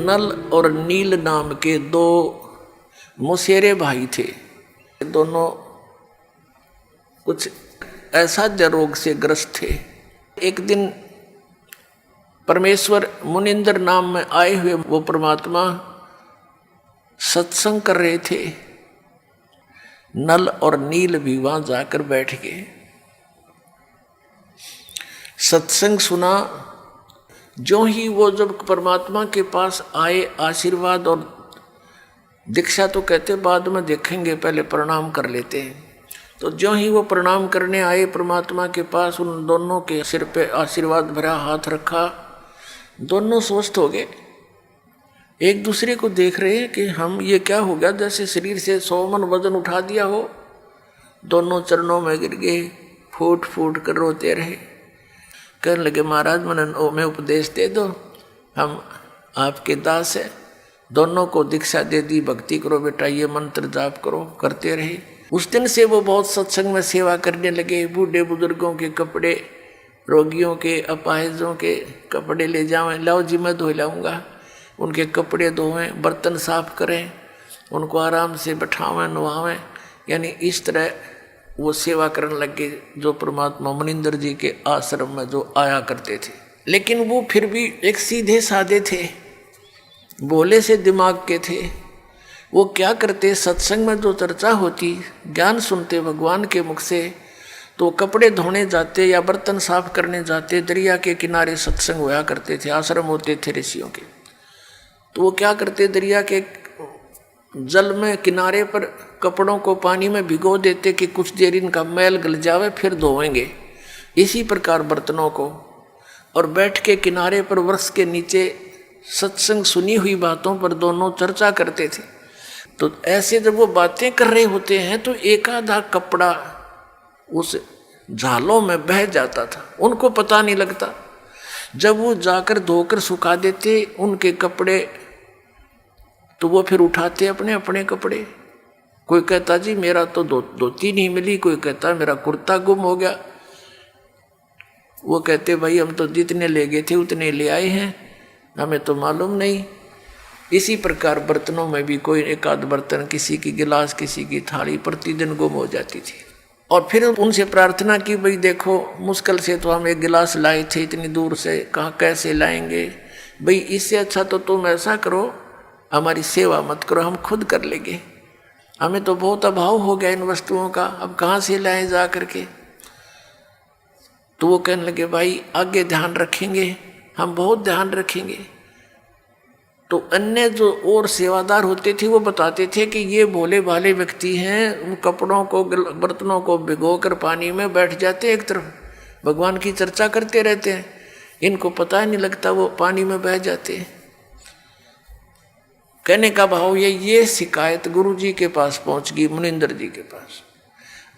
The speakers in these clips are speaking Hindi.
नल और नील नाम के दो मौसेरे भाई थे। दोनों कुछ असाध्य रोग से ग्रस्त थे। एक दिन परमेश्वर मुनिंद्र नाम में आए हुए वो परमात्मा सत्संग कर रहे थे। नल और नील भी वहां जाकर बैठ गए, सत्संग सुना। जो ही वो जब परमात्मा के पास आए, आशीर्वाद और दीक्षा तो कहते बाद में देखेंगे, पहले प्रणाम कर लेते हैं। तो जो ही वो प्रणाम करने आए परमात्मा के पास, उन दोनों के सिर पे आशीर्वाद भरा हाथ रखा, दोनों स्वस्थ हो गए। एक दूसरे को देख रहे हैं कि हम ये क्या हो गया, जैसे शरीर से 100 मन वजन उठा दिया हो। दोनों चरणों में गिर गए, फूट फूट कर रोते रहे। कहने लगे महाराज मैं उपदेश दे दो, हम आपके दास है। दोनों को दीक्षा दे दी, भक्ति करो बेटा, ये मंत्र जाप करो। करते रहे। उस दिन से वो बहुत सत्संग में सेवा करने लगे। बूढ़े बुजुर्गों के कपड़े, रोगियों के, अपाहिजों के कपड़े ले जावें, लाओ जी मैं धो लाऊंगा। उनके कपड़े धोएं, बर्तन साफ करें, उनको आराम से बैठावें, नवावें। यानी इस तरह वो सेवा करने लगे, जो परमात्मा मुनिंद्र जी के आश्रम में जो आया करते थे। लेकिन वो फिर भी एक सीधे साधे थे, भोले से दिमाग के थे। वो क्या करते, सत्संग में जो चर्चा होती, ज्ञान सुनते भगवान के मुख से, तो कपड़े धोने जाते या बर्तन साफ करने जाते। दरिया के किनारे सत्संग होया करते थे, आश्रम होते थे ऋषियों के। तो वो क्या करते, दरिया के जल में किनारे पर कपड़ों को पानी में भिगो देते कि कुछ देर इनका मैल गल जावे, फिर धोएंगे। इसी प्रकार बर्तनों को, और बैठ के किनारे पर वृक्ष के नीचे सत्संग सुनी हुई बातों पर दोनों चर्चा करते थे। तो ऐसे जब वो बातें कर रहे होते हैं तो एक आधा कपड़ा उस झालों में बह जाता था, उनको पता नहीं लगता। जब वो जाकर धोकर सुखा देते उनके कपड़े, तो वो फिर उठाते अपने अपने कपड़े। कोई कहता जी मेरा तो धोती नहीं मिली, कोई कहता मेरा कुर्ता गुम हो गया। वो कहते भाई हम तो जितने ले गए थे उतने ले आए हैं, हमें तो मालूम नहीं। इसी प्रकार बर्तनों में भी कोई एक आध बर्तन, किसी की गिलास, किसी की थाली प्रतिदिन गुम हो जाती थी। और फिर उनसे प्रार्थना की, भाई देखो मुश्किल से तो हम एक गिलास लाए थे, इतनी दूर से कहाँ कैसे लाएंगे। भाई इससे अच्छा तो तुम ऐसा करो, हमारी सेवा मत करो, हम खुद कर लेंगे। हमें तो बहुत अभाव हो गया इन वस्तुओं का, अब कहाँ से लाएं जा करके। तो वो कहने लगे भाई आगे ध्यान रखेंगे, हम बहुत ध्यान रखेंगे। तो अन्य जो और सेवादार होते थे वो बताते थे कि ये भोले भाले व्यक्ति हैं, कपड़ों को बर्तनों को भिगोकर पानी में बैठ जाते, एक तरफ भगवान की चर्चा करते रहते हैं, इनको पता नहीं लगता वो पानी में बह जाते हैं। कहने का भाव ये शिकायत गुरु जी के पास पहुंच गई, मुनिंद्र जी के पास।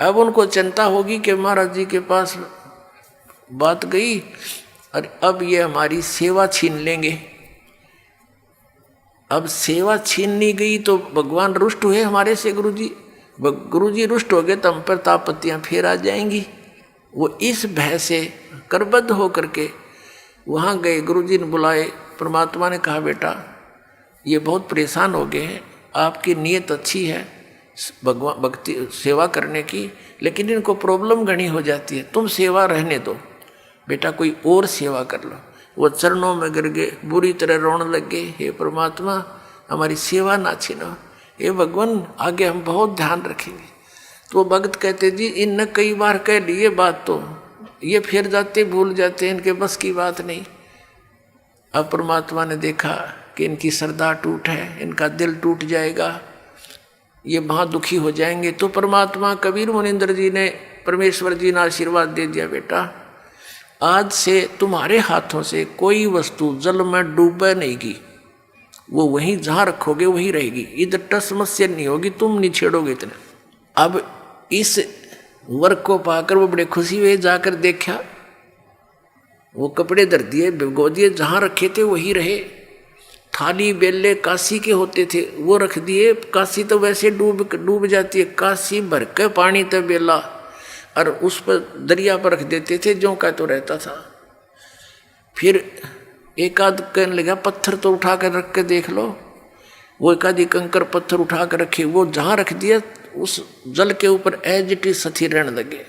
अब उनको चिंता होगी कि महाराज जी के पास बात गई और अब ये हमारी सेवा छीन लेंगे। अब सेवा छीननी गई तो भगवान रुष्ट हुए हमारे से। गुरु जी रुष्ट हो गए तो हम पर तापत्तियाँ फिर आ जाएंगी। वो इस भय से करबद्ध हो करके वहाँ गए, गुरु जी ने बुलाए। परमात्मा ने कहा बेटा ये बहुत परेशान हो गए हैं, आपकी नीयत अच्छी है भगवान भक्ति सेवा करने की, लेकिन इनको प्रॉब्लम घनी हो जाती है, तुम सेवा रहने दो बेटा, कोई और सेवा कर लो। वो चरणों में गिर गए, बुरी तरह रोने लग गए, हे परमात्मा हमारी सेवा ना छीनो, हे भगवान आगे हम बहुत ध्यान रखेंगे। तो भक्त कहते जी इन कई बार कह लिए बात, तो ये फिर जाते भूल जाते, इनके बस की बात नहीं। अब परमात्मा ने देखा कि इनकी श्रद्धा टूट है, इनका दिल टूट जाएगा, ये महा दुखी हो जाएंगे। तो परमात्मा कबीर मुनिंद्र जी ने, परमेश्वर जी ने आशीर्वाद दे दिया, बेटा आज से तुम्हारे हाथों से कोई वस्तु जल में डूबे नहीं की, वो वहीं जहाँ रखोगे वहीं रहेगी, इधर टस मस्या नहीं होगी, तुम नहीं छेड़ोगे इतने। अब इस वर्क को पाकर वो बड़े खुशी हुए, जाकर देखा वो कपड़े धर दिए, भिगो दिए, जहाँ रखे थे वहीं रहे। थाली बेले काशी के होते थे वो रख दिए, काशी तो वैसे डूब जाती है, काशी भर के पानी तो बेला, और उस पर दरिया पर रख देते थे, जो का तो रहता था। फिर एक आध कहने लगा पत्थर तो उठा कर रख के देख लो। वो एक आधी कंकर पत्थर उठा कर रखे, वो जहाँ रख दिया उस जल के ऊपर एज इट इज स्थिर रहने लगे।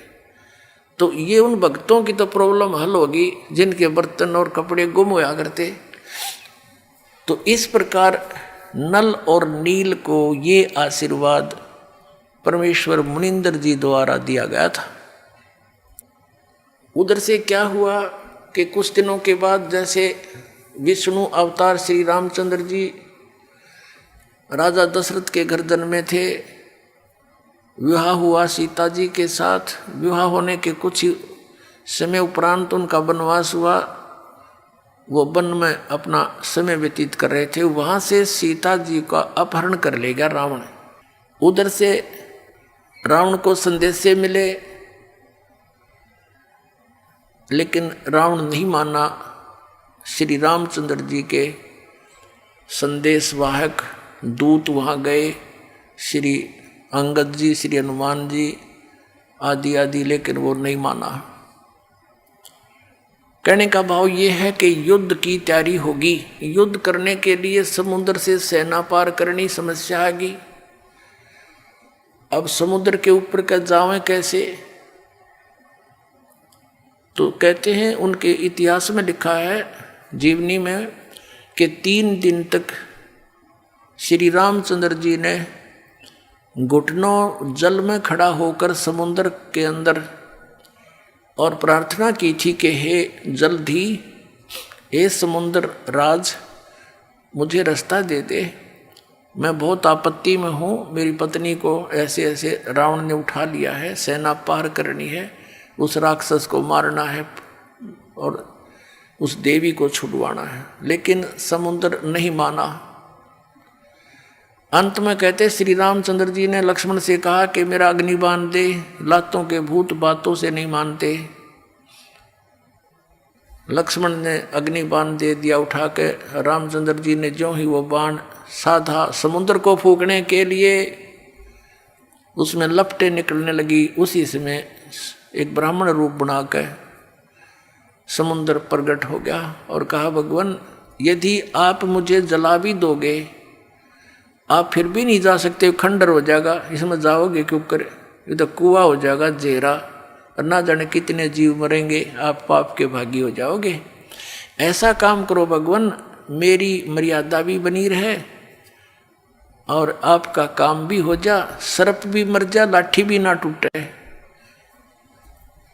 तो ये उन भक्तों की तो प्रॉब्लम हल होगी जिनके बर्तन और कपड़े गुम होया करते। तो इस प्रकार नल और नील को ये आशीर्वाद परमेश्वर मुनिंदर जी द्वारा दिया गया था। उधर से क्या हुआ कि कुछ दिनों के बाद जैसे विष्णु अवतार श्री रामचंद्र जी राजा दशरथ के गर्दन में थे, विवाह हुआ सीता जी के साथ। विवाह होने के कुछ ही समय उपरांत उनका वनवास हुआ। वो वन में अपना समय व्यतीत कर रहे थे, वहाँ से सीता जी का अपहरण कर ले गया रावण। उधर से रावण को संदेशे मिले, लेकिन रावण नहीं माना। श्री रामचंद्र जी के संदेशवाहक दूत वहाँ गए, श्री अंगद जी, श्री हनुमान जी आदि आदि, लेकिन वो नहीं माना। कहने का भाव ये है कि युद्ध की तैयारी होगी। युद्ध करने के लिए समुद्र से सेना पार करनी समस्या आएगी। अब समुद्र के ऊपर का जावें कैसे? तो कहते हैं उनके इतिहास में लिखा है जीवनी में कि 3 दिन तक श्री रामचंद्र जी ने घुटनों जल में खड़ा होकर समुद्र के अंदर और प्रार्थना की थी कि हे जल्दी हे समुद्र राज मुझे रास्ता दे दे, मैं बहुत आपत्ति में हूँ। मेरी पत्नी को ऐसे ऐसे रावण ने उठा लिया है, सेना पार करनी है, उस राक्षस को मारना है और उस देवी को छुड़वाना है। लेकिन समुद्र नहीं माना। अंत में कहते श्री रामचंद्र जी ने लक्ष्मण से कहा कि मेरा अग्निबाण दे, लातों के भूत बातों से नहीं मानते। लक्ष्मण ने अग्निबाण दे दिया उठा के। रामचंद्र जी ने ज्यों ही वो बाण साधा समुद्र को फूकने के लिए, उसमें लपटें निकलने लगी। उसी समय एक ब्राह्मण रूप बना के समुद्र प्रकट हो गया और कहा भगवान यदि आप मुझे जला भी दोगे, आप फिर भी नहीं जा सकते, खंडर हो जाएगा, इसमें जाओगे क्यों कर? ये तो कुआं हो जाएगा जेरा, और ना जाने कितने जीव मरेंगे, आप पाप के भागी हो जाओगे। ऐसा काम करो भगवान, मेरी मर्यादा भी बनी रहे और आपका काम भी हो जा, सर्प भी मर जा, लाठी भी ना टूटे।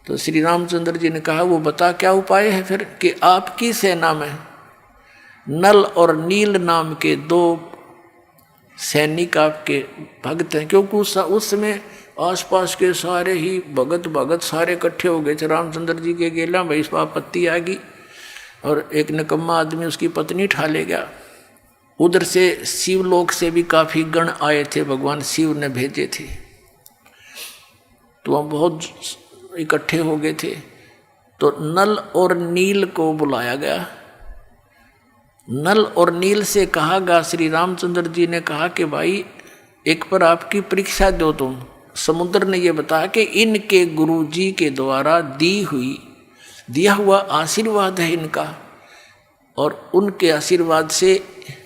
तो श्री रामचंद्र जी ने कहा वो बता क्या उपाय है फिर? कि आपकी सेना में नल और नील नाम के 2 सैनिक आपके भक्त हैं। क्योंकि उस समय आसपास के सारे ही भगत सारे इकट्ठे हो गए थे रामचंद्र जी के गेला। भाई इस पर आपत्ति आ गई और एक निकम्मा आदमी उसकी पत्नी ठा ले गया। उधर से शिवलोक से भी काफी गण आए थे, भगवान शिव ने भेजे थे, तो वहाँ बहुत इकट्ठे हो गए थे। तो नल और नील को बुलाया गया। नल और नील से कहा गया, श्री रामचंद्र जी ने कहा कि भाई एक पर आपकी परीक्षा दो तुम। समुद्र ने यह बताया कि इनके गुरु जी के द्वारा दिया हुआ आशीर्वाद है इनका, और उनके आशीर्वाद से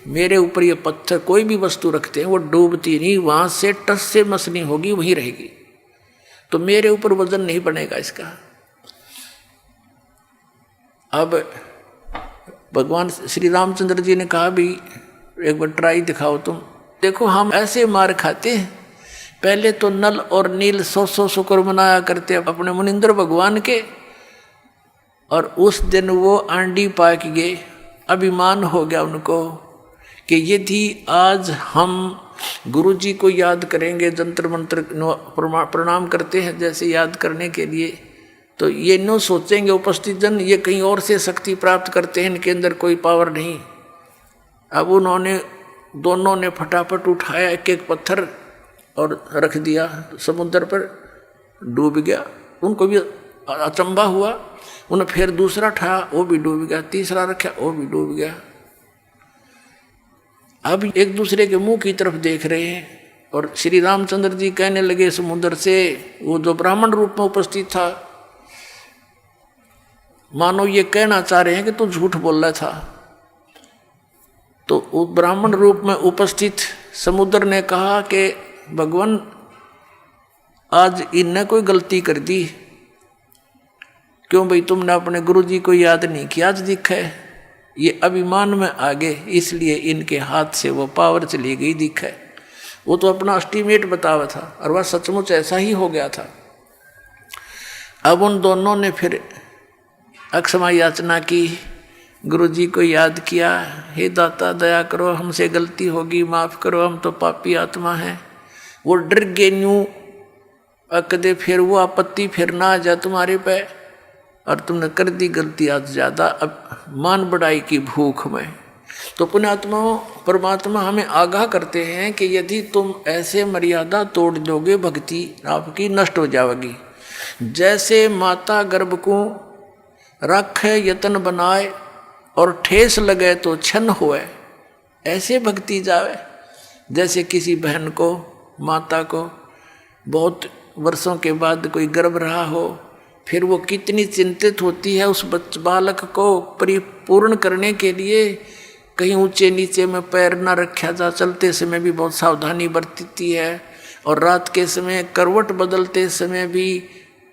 मेरे ऊपर ये पत्थर कोई भी वस्तु रखते हैं वो डूबती नहीं, वहाँ से टस से मसनी होगी वहीं रहेगी, तो मेरे ऊपर वजन नहीं बनेगा इसका। अब भगवान श्री रामचंद्र जी ने कहा भी एक बार ट्राई दिखाओ तुम। देखो हम ऐसे मार खाते हैं, पहले तो नल और नील 100 शुक्र मनाया करते अपने मुनिंदर भगवान के, और उस दिन वो आंडी पाक गए। अभिमान हो गया उनको कि यदि आज हम गुरु जी को याद करेंगे, जंतर मंत्र प्रणाम करते हैं जैसे याद करने के लिए, तो ये नो सोचेंगे उपस्थित जन ये कहीं और से शक्ति प्राप्त करते हैं, इनके अंदर कोई पावर नहीं। अब उन्होंने दोनों ने फटाफट उठाया एक एक पत्थर और रख दिया समुद्र पर, डूब गया। उनको भी अचंभा हुआ, उन्हें फिर दूसरा उठाया वो भी डूब गया, तीसरा रखा वो भी डूब गया। अब एक दूसरे के मुंह की तरफ देख रहे हैं और श्री रामचंद्र जी कहने लगे समुद्र से, वो जो ब्राह्मण रूप में उपस्थित था, मानो ये कहना चाह रहे हैं कि तू झूठ बोल रहा था, तो ब्राह्मण रूप में उपस्थित समुद्र ने कहा कि भगवान आज इनने कोई गलती कर दी, क्यों भाई तुमने अपने गुरु जी को याद नहीं किया, आज दिखा है ये अभिमान में आ गए, इसलिए इनके हाथ से वो पावर चली गई दिखा है। वो तो अपना एस्टीमेट बतावा था और वह सचमुच ऐसा ही हो गया था। अब उन दोनों ने फिर अक्षमा याचना की, गुरु जी को याद किया, हे दाता दया करो, हमसे गलती होगी, माफ़ करो, हम तो पापी आत्मा हैं। वो डर गए न्यू अकदे फिर वो आपत्ति फिर ना आ जाए तुम्हारे पे, और तुमने कर दी गलती आज ज़्यादा, अब मान बढ़ाई की भूख में। तो पुण्यात्माओं परमात्मा हमें आगाह करते हैं कि यदि तुम ऐसे मर्यादा तोड़ दोगे भक्ति आपकी नष्ट हो जाएगी। जैसे माता गर्भ को रखे यतन बनाए और ठेस लगे तो छन होए, ऐसे भक्ति जावे। जैसे किसी बहन को माता को बहुत वर्षों के बाद कोई गर्भ रहा हो, फिर वो कितनी चिंतित होती है उस बालक को परिपूर्ण करने के लिए, कहीं ऊंचे नीचे में पैर न रखा जा, चलते समय भी बहुत सावधानी बरतती है, और रात के समय करवट बदलते समय भी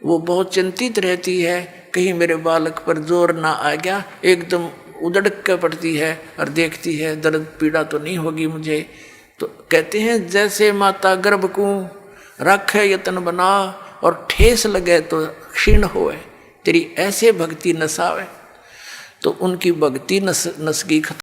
वो बहुत चिंतित रहती है, कहीं मेरे बालक पर जोर ना आ गया, एकदम उधड़ के पड़ती है और देखती है दर्द पीड़ा तो नहीं होगी मुझे। तो कहते हैं जैसे माता गर्भ को रखे यतन बना और ठेस लगे तो क्षीण होए, तेरी ऐसे भक्ति नसावे। तो उनकी भक्ति नस की